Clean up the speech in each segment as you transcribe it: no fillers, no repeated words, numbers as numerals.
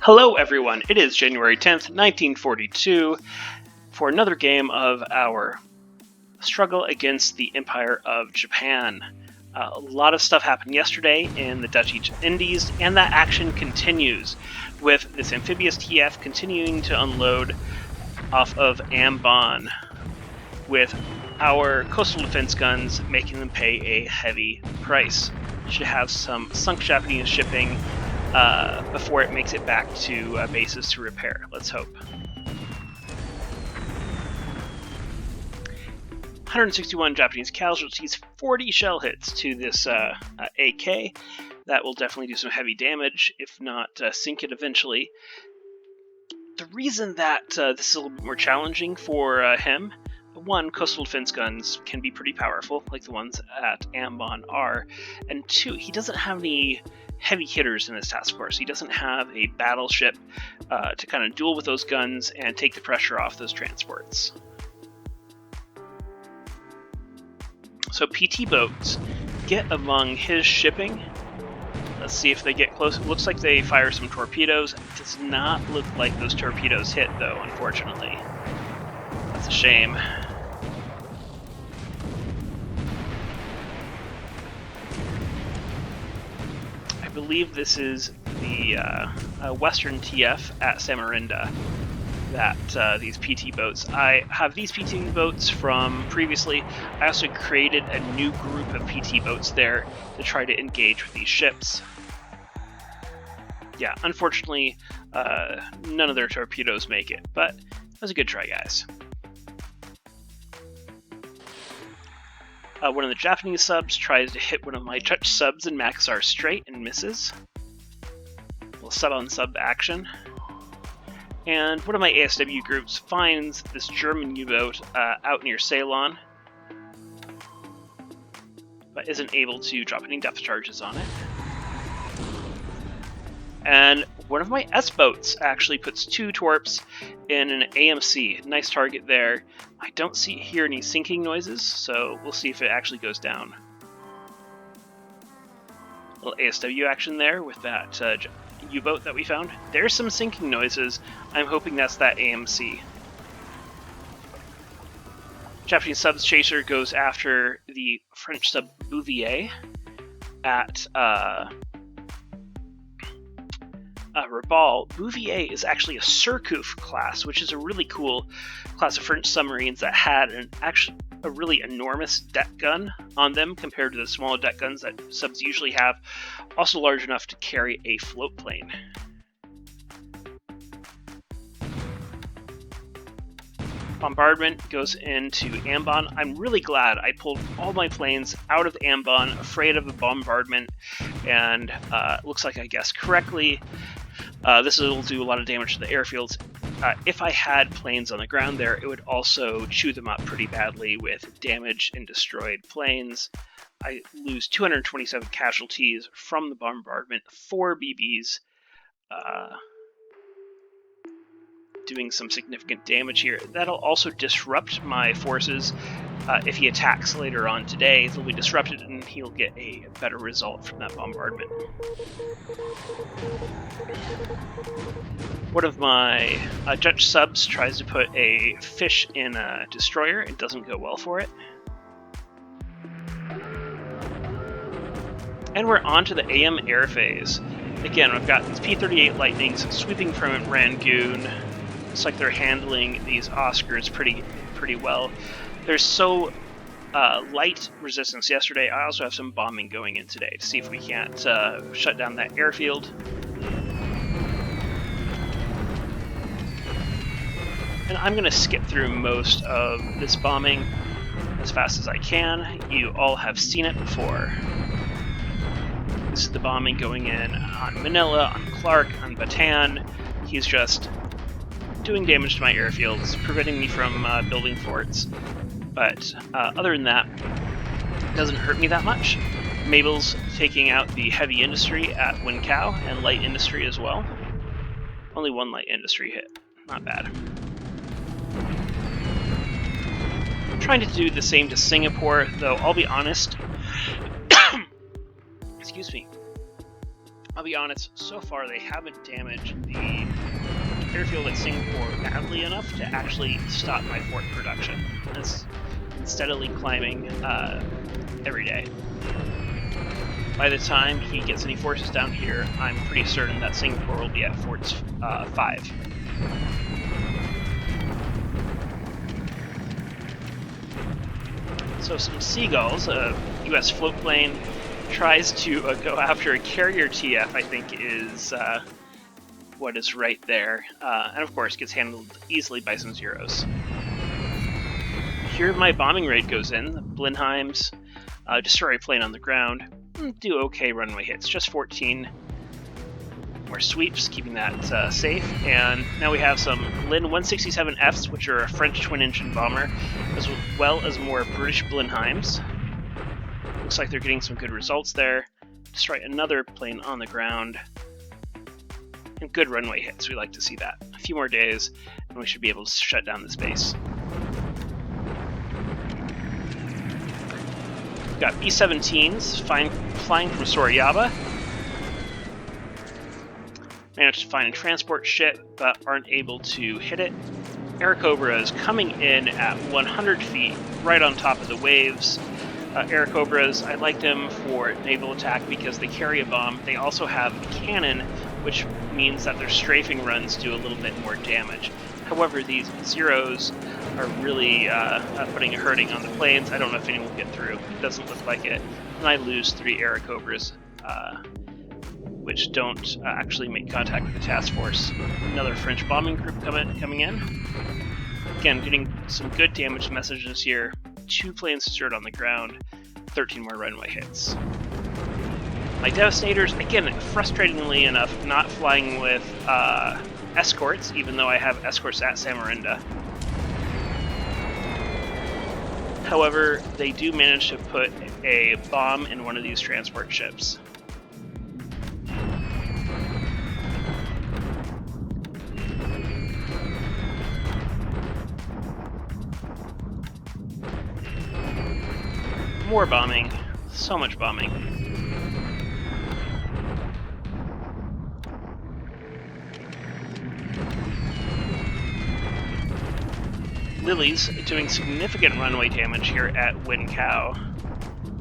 Hello everyone, it is January 10th, 1942, for another game of our struggle against the Empire of Japan. A lot of stuff happened yesterday in the Dutch East Indies, and that action continues, with this amphibious TF continuing to unload off of Ambon, with our coastal defense guns making them pay a heavy price. Should have some sunk Japanese shipping before it makes it back to bases to repair. Let's hope. 161 Japanese casualties, 40 shell hits to this AK. That will definitely do some heavy damage, if not sink it eventually. The reason that this is a little bit more challenging for him, one, coastal defense guns can be pretty powerful, like the ones at Ambon are, and two, he doesn't have any heavy hitters in his task force. He doesn't have a battleship to kind of duel with those guns and take the pressure off those transports. So PT boats get among his shipping. Let's see if they get close. It looks like they fire some torpedoes. It does not look like those torpedoes hit, though, unfortunately. That's a shame. I believe this is the Western TF at Samarinda that these PT boats. I have these PT boats from previously. I also created a new group of PT boats there to try to engage with these ships. Yeah, unfortunately, none of their torpedoes make it, but that was a good try, guys. One of the Japanese subs tries to hit one of my Dutch subs in Maxar Strait and misses. A little sub-on-sub action. And one of my ASW groups finds this German U-boat out near Ceylon, but isn't able to drop any depth charges on it. And one of my S-boats actually puts 2 torps in an AMC. Nice target there. I don't hear any sinking noises, so we'll see if it actually goes down. A little ASW action there with that U-boat that we found. There's some sinking noises. I'm hoping that's that AMC. Japanese subs chaser goes after the French sub Bouvier at Rabal. Bouvier is actually a Surcouf class, which is a really cool class of French submarines that had a really enormous deck gun on them compared to the smaller deck guns that subs usually have, also large enough to carry a float plane. Bombardment goes into Ambon. I'm really glad I pulled all my planes out of Ambon, afraid of a bombardment, and looks like I guessed correctly. This will do a lot of damage to the airfields. If I had planes on the ground there, it would also chew them up pretty badly with damaged and destroyed planes. I lose 227 casualties from the bombardment, 4 BBs, doing some significant damage here. That'll also disrupt my forces. If he attacks later on today, they'll be disrupted and he'll get a better result from that bombardment. One of my Dutch subs tries to put a fish in a destroyer. It doesn't go well for it. And we're on to the AM air phase. Again, we've got these P-38 Lightnings sweeping from Rangoon. Looks like they're handling these Oscars pretty well. There's so light resistance yesterday. I also have some bombing going in today to see if we can't shut down that airfield. And I'm going to skip through most of this bombing as fast as I can. You all have seen it before. This is the bombing going in on Manila, on Clark, on Bataan. He's just doing damage to my airfields, preventing me from building forts. But other than that, it doesn't hurt me that much. Mabel's taking out the heavy industry at Wincao and light industry as well. Only 1 light industry hit. Not bad. I'm trying to do the same to Singapore, though I'll be honest. Excuse me. I'll be honest, so far they haven't damaged the airfield at Singapore badly enough to actually stop my fort production. It's steadily climbing every day. By the time he gets any forces down here, I'm pretty certain that Singapore will be at Forts 5. So some Seagulls, a US float plane, tries to go after a carrier TF, I think is what is right there. And of course gets handled easily by some Zeros. Here my bombing raid goes in. The Blenheims destroy a plane on the ground. Do okay runway hits, just 14 more sweeps, keeping that safe. And now we have some Lin 167Fs, which are a French twin-engine bomber, as well as more British Blenheims. Looks like they're getting some good results there. Destroy another plane on the ground. And good runway hits, we like to see that. A few more days, and we should be able to shut down this base. We've got B-17s flying from Sorayaba. Managed to find a transport ship, but aren't able to hit it. Airacobras coming in at 100 feet, right on top of the waves. Airacobras, I like them for naval attack because they carry a bomb. They also have a cannon, which means that their strafing runs do a little bit more damage. However, these Zeros are really hurting on the planes. I don't know if anyone will get through. It doesn't look like it. And I lose 3 Airacobras, which don't actually make contact with the task force. Another French bombing group coming in. Again, getting some good damage messages here. 2 planes destroyed on the ground, 13 more runway hits. My Devastators, again, frustratingly enough, not flying with escorts, even though I have escorts at Samarinda. However, they do manage to put a bomb in one of these transport ships. More bombing. So much bombing. Lily's doing significant runway damage here at Wincow.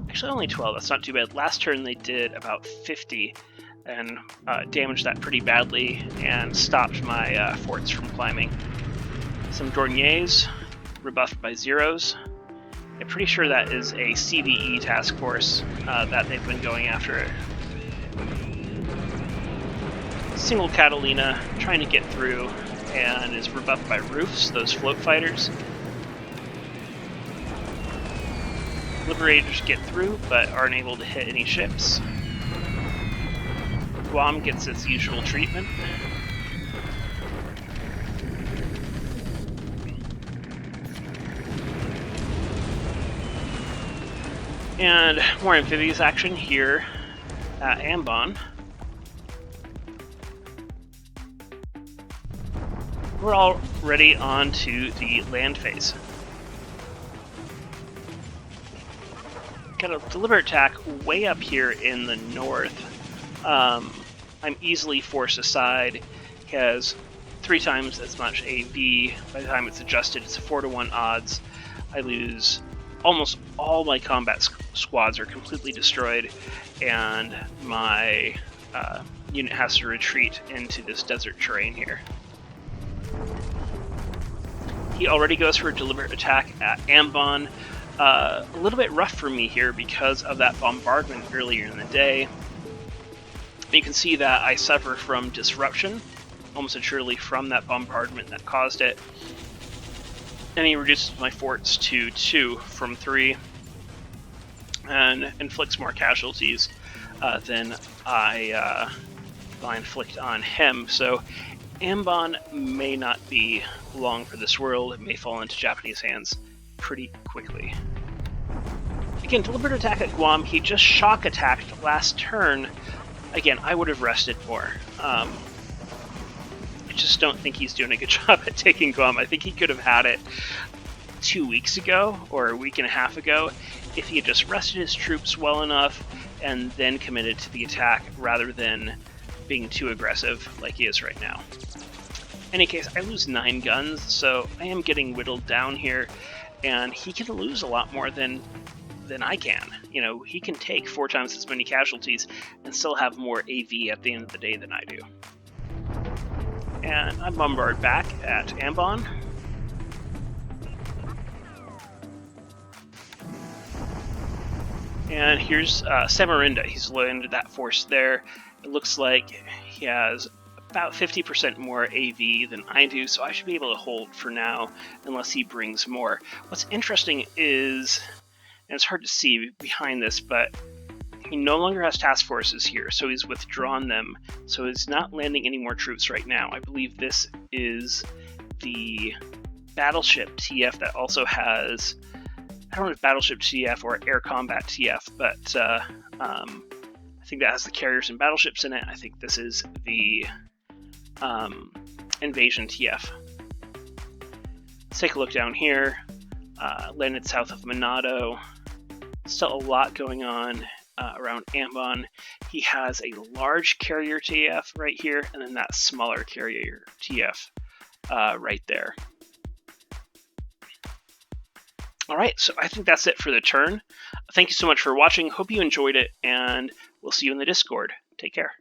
Actually only 12, that's not too bad. Last turn they did about 50 and damaged that pretty badly and stopped my forts from climbing. Some Dorniers rebuffed by Zeros. I'm pretty sure that is a CVE task force that they've been going after. Single Catalina trying to get through and is rebuffed by Roofs, those float fighters. Liberators get through but aren't able to hit any ships. Guam gets its usual treatment. And more amphibious action here at Ambon. We're already on to the land phase. Got a deliberate attack way up here in the north. I'm easily forced aside. He has 3 times as much AV. By the time it's adjusted, it's a 4-to-1 odds. I lose almost all my combat squads are completely destroyed, and my unit has to retreat into this desert terrain here. He already goes for a deliberate attack at Ambon. A little bit rough for me here because of that bombardment earlier in the day. You can see that I suffer from disruption, almost entirely from that bombardment that caused it. And he reduces my forts to 2 from 3 and inflicts more casualties than I inflict on him. So Ambon may not be long for this world. It may fall into Japanese hands pretty quickly. Again, deliberate attack at Guam. He just shock attacked last turn. Again, I would have rested more. I just don't think he's doing a good job at taking Guam. I think he could have had it 2 weeks ago or a week and a half ago if he had just rested his troops well enough and then committed to the attack rather than being too aggressive like he is right now. In any case, I lose 9 guns, so I am getting whittled down here, and he can lose a lot more than I can. You know, he can take 4 times as many casualties and still have more AV at the end of the day than I do. And I bombard back at Ambon. And here's Samarinda. He's landed that force there. It looks like he has about 50% more AV than I do, so I should be able to hold for now, unless he brings more. What's interesting is, and it's hard to see behind this, but he no longer has task forces here, so he's withdrawn them, so he's not landing any more troops right now. I believe this is the battleship TF that also has, I don't know if battleship TF or air combat TF, but I think that has the carriers and battleships in it. I think this is the invasion TF. Let's take a look down here. Landed south of Monado. Still a lot going on around Ambon. He has a large carrier TF right here, and then that smaller carrier TF right there. Alright, so I think that's it for the turn. Thank you so much for watching. Hope you enjoyed it, and we'll see you in the Discord. Take care.